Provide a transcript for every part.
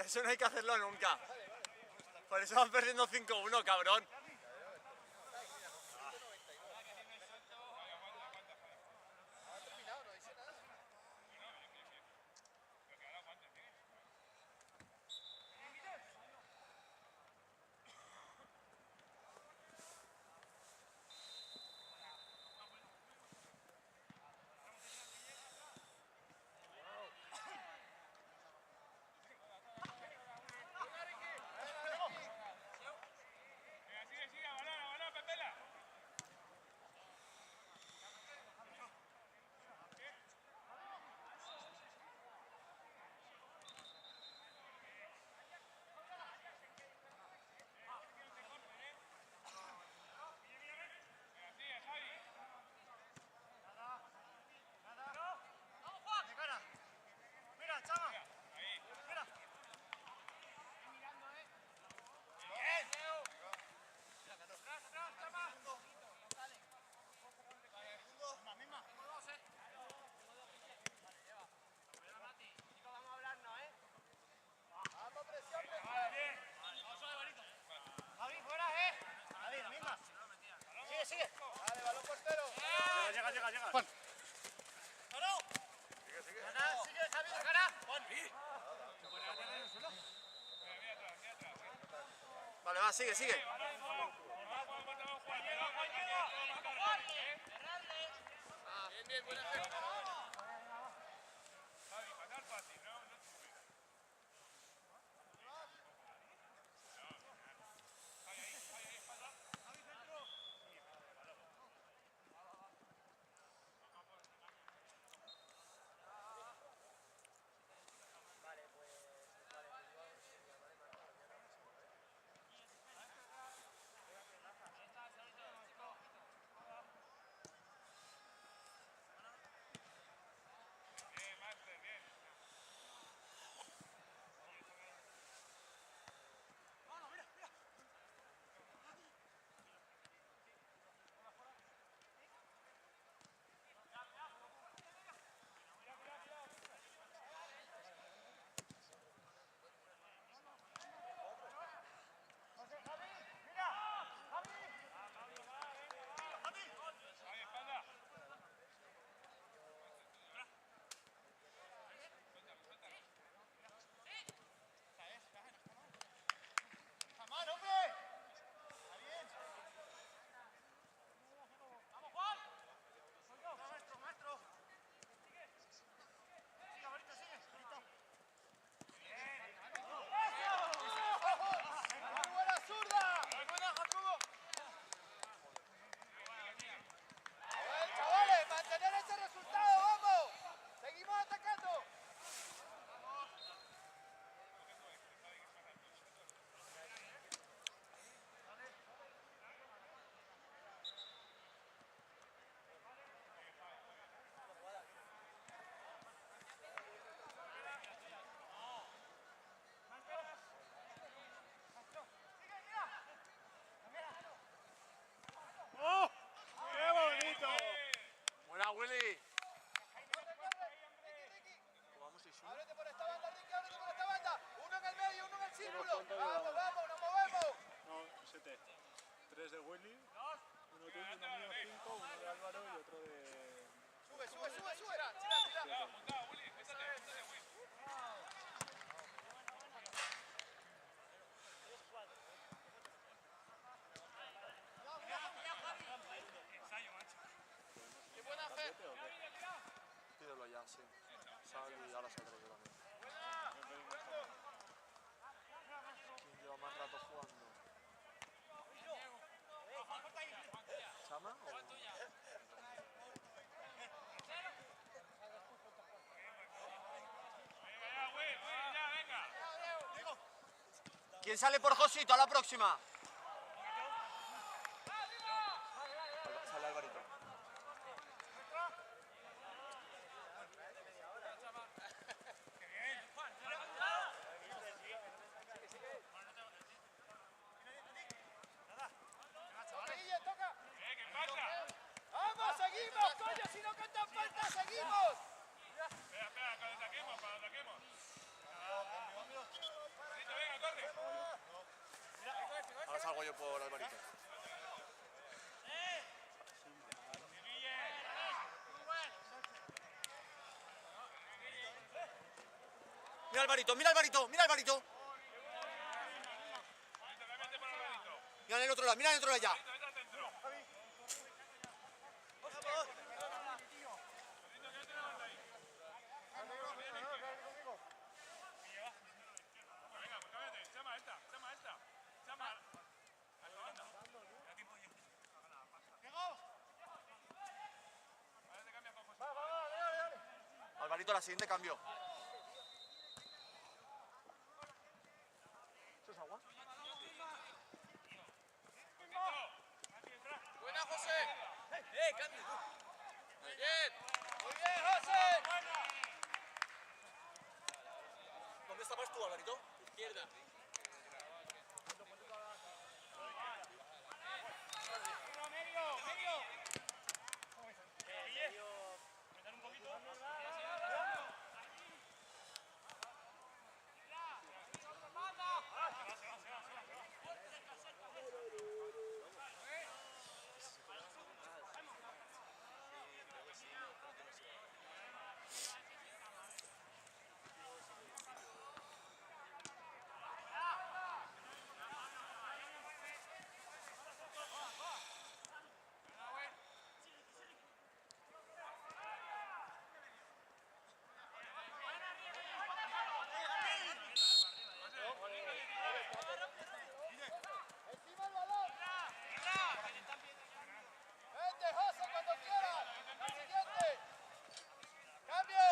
Pero eso no hay que hacerlo nunca. Por eso van perdiendo 5-1, cabrón. Llega. Juan. Sigue. Sigue, Javi, gana. Juan. Vale, va, sigue. Bien, buena fe. Javi, pasar fácil, ¿no? Ahí, espalda. Bien, Master, bien. Javi, espalda. ¡Jamás, hombre! Está bien. ¡Vamos, Juan! Maestro. Sigue, Barito, sigue. ¡Muy buena zurda! ¡Muy buena, Jacobo! Chavales, mantener ese resultado, vamos. Seguimos atacando. ¡Oh! ¡Qué bonito! Buena, Willy. Ábrete por esta banda, Ricky, ábrete por esta banda. Uno en el medio, uno en el círculo. Vamos, nos movemos. No, 7. 3 de Willy, uno tuyo, uno mío, 5, uno de Álvaro y otro de... Sube. Cuidado, montado, Willy. Pésate, Willy. Ensayo, macho. Qué buena fe. Pídelo ya, sí. Sal y ahora saldré yo también. ¿Quién lleva más rato jugando? ¿Chama o...? Venga, ya, Will, ya, venga. ¿Quién sale por Josito a la próxima? Sale Alvarito. Guille, toca. Que falta. Vamos, seguimos, coño, si no cantan falta, seguimos. Espera, cuando ataquemos. hago yo por Alvarito. Mira Alvarito, mira Alvarito, mira Alvarito. Mira en el otro lado, mira en el otro lado ya. Alvarito, la siguiente cambio. ¿Eso es agua? Buena, José. Cambio. Muy bien. Muy bien, José. ¿Dónde estabas tú, Alvarito? Izquierda. Encima el balón. Vete, José, cuando quieras. El siguiente. Cambio.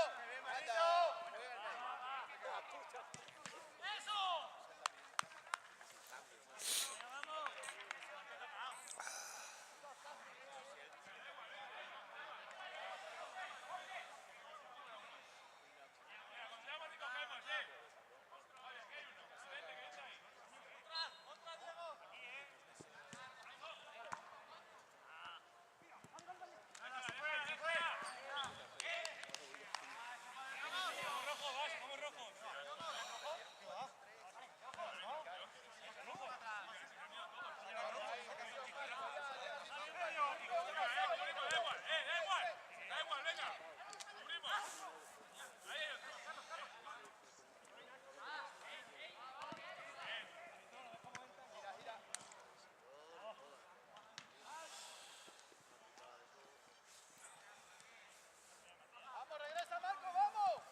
Vamos, regresa Marco, vamos.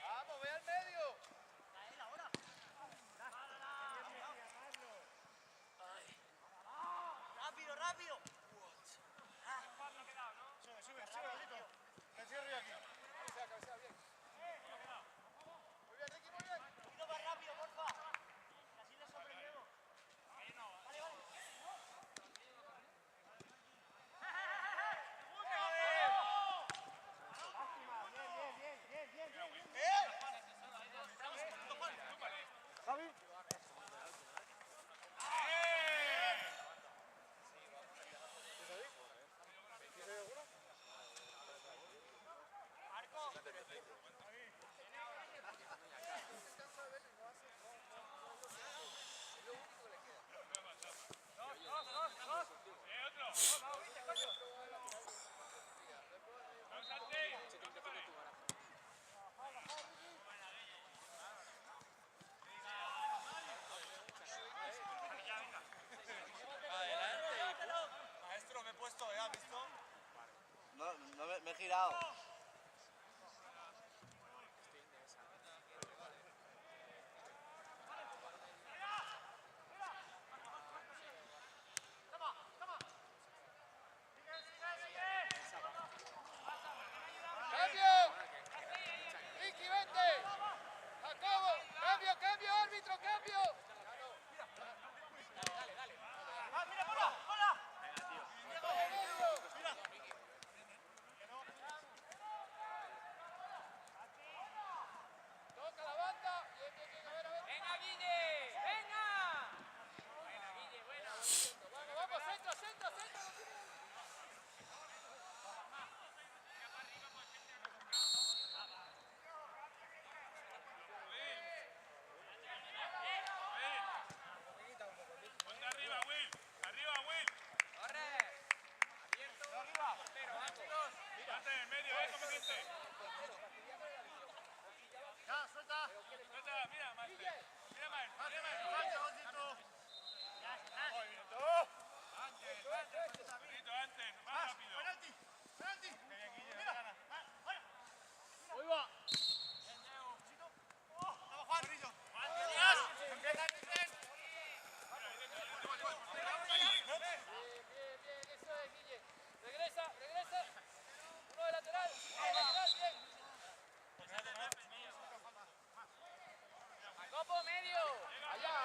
Vamos, ve al medio. Rápido, rápido. Cabecea bien. Muy bien, Ricky, muy bien. Un poquito más rápido, porfa. Que así le sorprendemos. Vale, vale. Maestro, me he puesto, ¿has visto? No me he girado. Cambio. Ricky, vente. Jacobo, cambio, cambio, árbitro, cambio. Mira, bola, bola. Todo medio.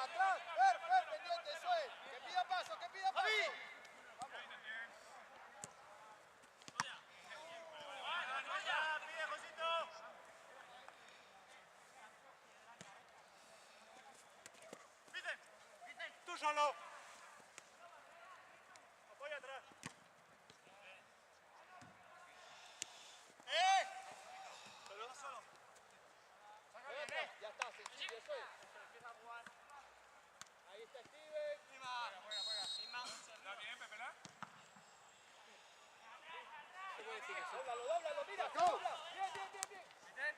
atrás. Fer, pendiente, eso es. Que pida paso, que pida paso. ¡Tú solo! ¡Apoya atrás! ¡Solo, solo! Ya está, sencillo, eso es. Ahí está Steven. ¿Está bien, Pepela? Dóblalo, mira, dobla. Bien.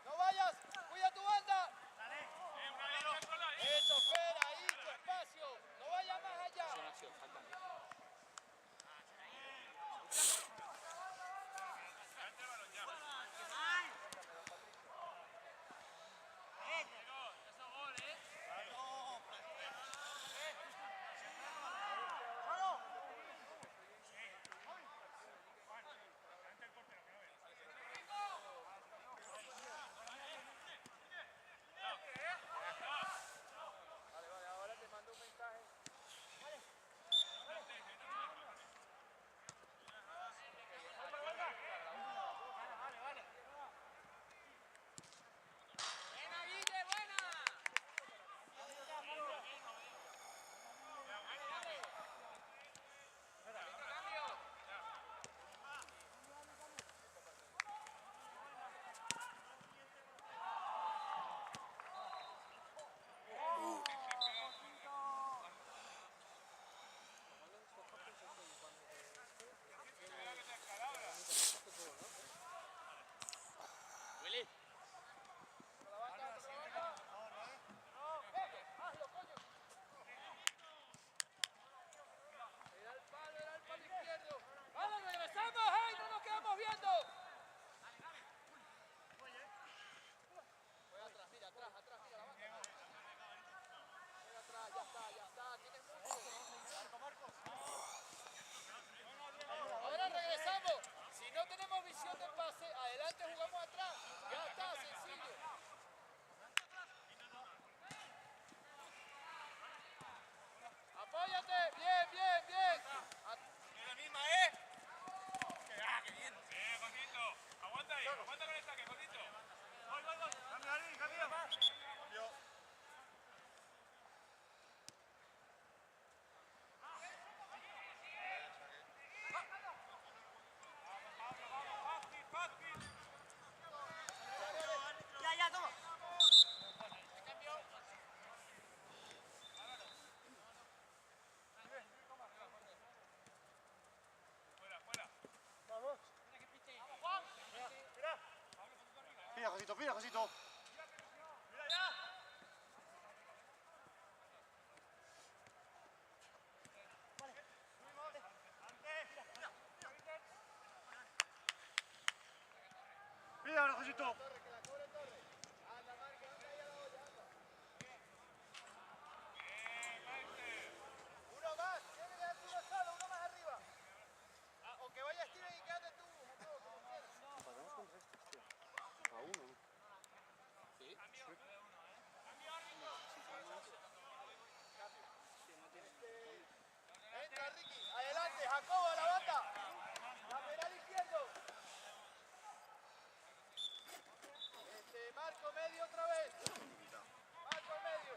No vayas, cuida tu banda. Eso, Fer, ahí, tu espacio. No vayas más allá. Vale, ahora te mando un mensaje. Hazlo, coño. Era el palo izquierdo. ¡Vamos, regresamos, hey! ¡No nos quedamos viendo! Voy atrás, mira, atrás, mira la banca. Voy atrás, ya está, tienes mucho. Ahora regresamos. Si no tenemos visión de pase, adelante jugamos atrás. Ya está, sencillo. Apóyate, bien. ¡Es la misma, ¡Qué bien! Josito! ¡Aguanta ahí! ¡Aguanta con el saque, Josito! ¡Voy! ¡Cambio! Ya, toma. Pilla, Josito. Pilla, Josito. Uno más, tiene que darte uno solo, uno más arriba. O que vaya Steven y quédate tú, Jacobo, como quieras. Pasamos con 3, tío. A 1. Entra, Ricky. Adelante, Jacobo, a la banda. Lateral izquierdo. Marco medio otra vez. Marco medio.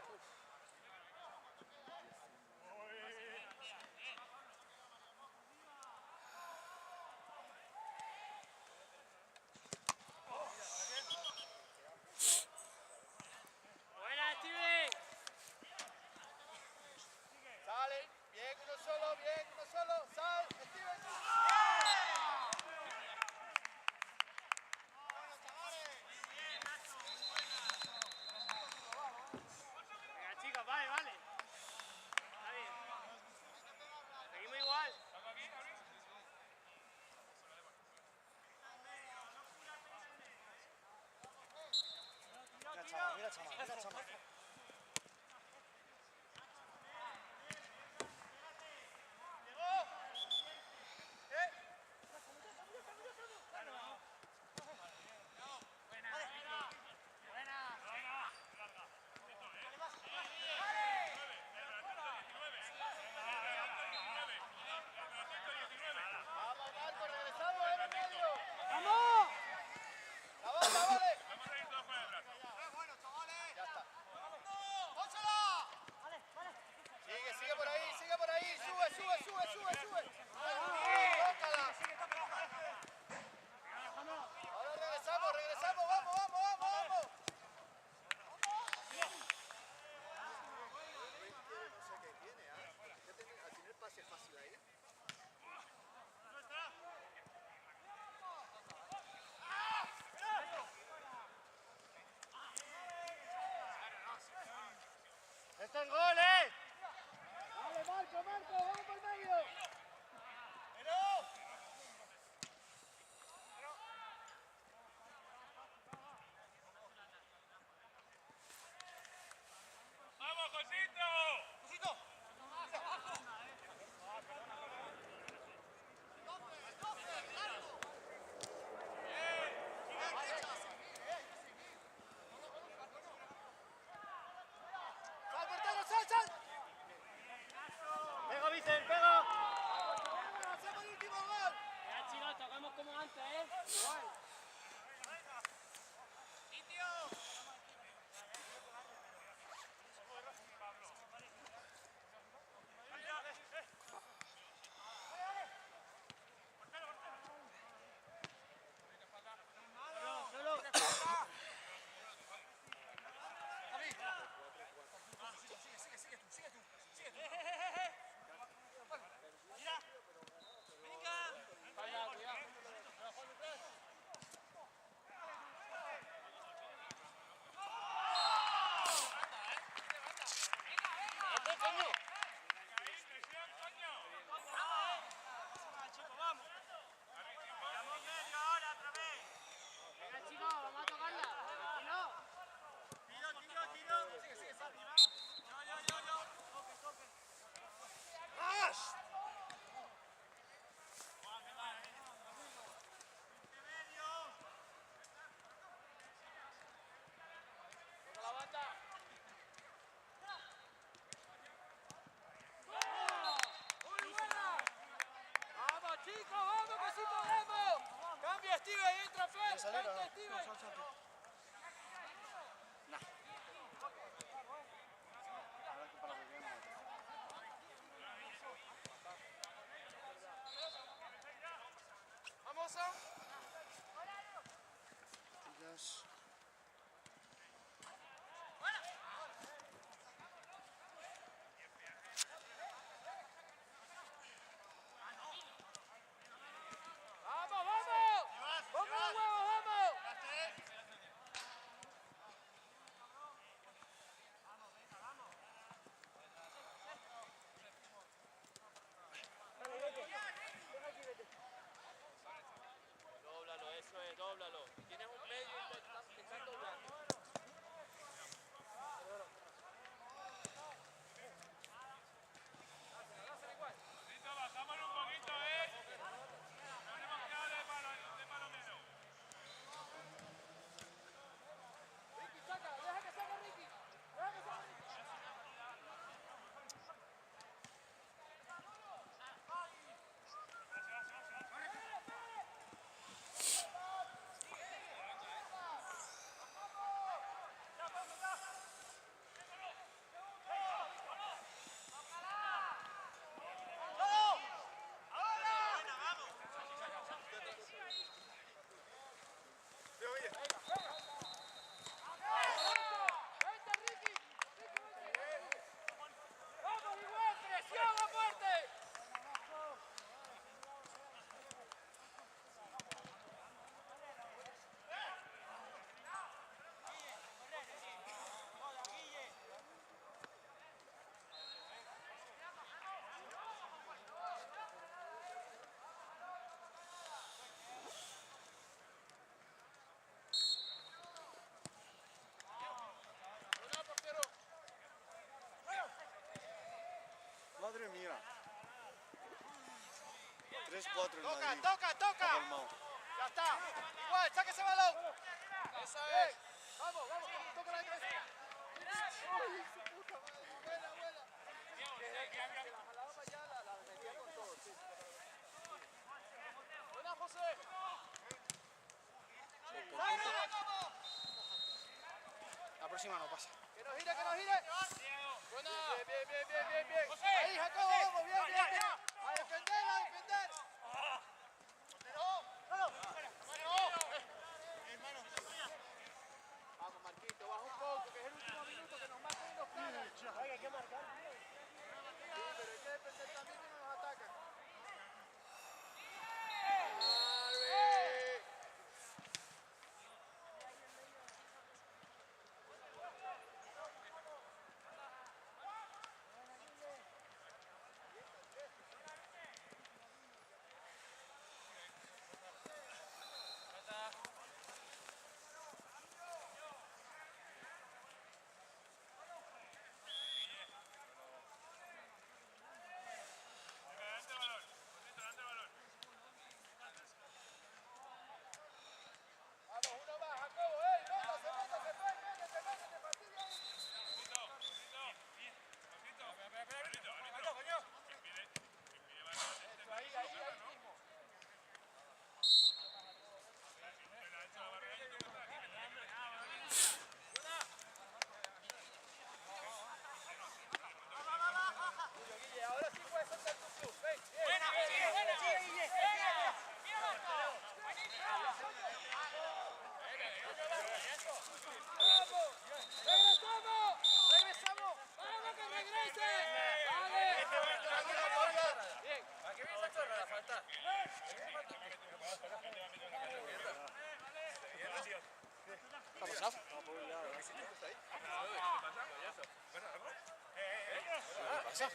Buena, Steven. Sale. Bien, uno solo. Sal, Steven. Venga, chicos, vale. Está bien. Seguimos igual. Mira, chama. vale. Vamos a ir todos con el brazo. Ya está. ¡Pónsela! Sigue por ahí. Sube. Tócala. Ahora regresamos. Vamos. ¡Este es gol, eh! Dale, Marco, vamos por medio. ¡Vamos, Josito! ¡Sal, portero, sal! ¡Pega, Vicen, pega! ¡Hacemos el último gol! Ya, chicos, tocamos como antes, ¿eh? Igual. Venga, chicos, vamos a tocarla. Tranquilo. Toca la banda. ¡Muy buena! ¡Vamos, chicos! ¡Vamos, que sí podemos! ¡Cambia, Steven! ¡Y entra Fer! ¡Vente, Steven! ¡Vamos, Sam! ¡Vamos! ¡Ponga los huevos, vamos! Dóblalo, eso es, dóblalo. Tienes un medio y te estás doblando. Josito, bajámoslo un poquito, ¿eh? Nos hemos quedado de palomero. Ricky, saca, deja que saque Ricky. ¡Vente, Ricky! ¡Vamos, igual! ¡Presión a muerte! ¡Buena, portero! Madre mía. 3-4 el ¡Toca, Madrid. toca! Está colmado. ¡Ya está! ¡Igual, saca ese balón! ¡Esa es! ¡Vamos, toca la cabeza! ¡Uy, su puta madre! ¡Buena! Se la jalaba para allá, la metía con todo, sí. ¡Buena, José! ¡Dale! La próxima no pasa. Que nos gire, que nos gire. Buena. Bien. José. Ahí, Jacobo, vamos, bien. Ya. A defender, a defender. Vamos, Marquito, baja un poco, que es el último minuto, que nos maten y nos cagan. Oye, hay que marcar, tío. Sí, pero hay que defender también que no nos atacan. Delante el balón. Josito, delante el balón. Vamos, uno más, Jacobo, métase, métete, fastidia ahí. Josito. Árbitro. Coño. Que pide balón. Ahí mismo. Le ha hecho la barrera y tú estás aquí. Guille, ahora sí puedes soltar tu club. Ven, Buena, sigue, Guille. ¡Regresamos! ¡Vamos, que regrese! Bien. ¿A qué viene esa chorra? La falta. ¿Qué ha pasado? ¿Qué pasa?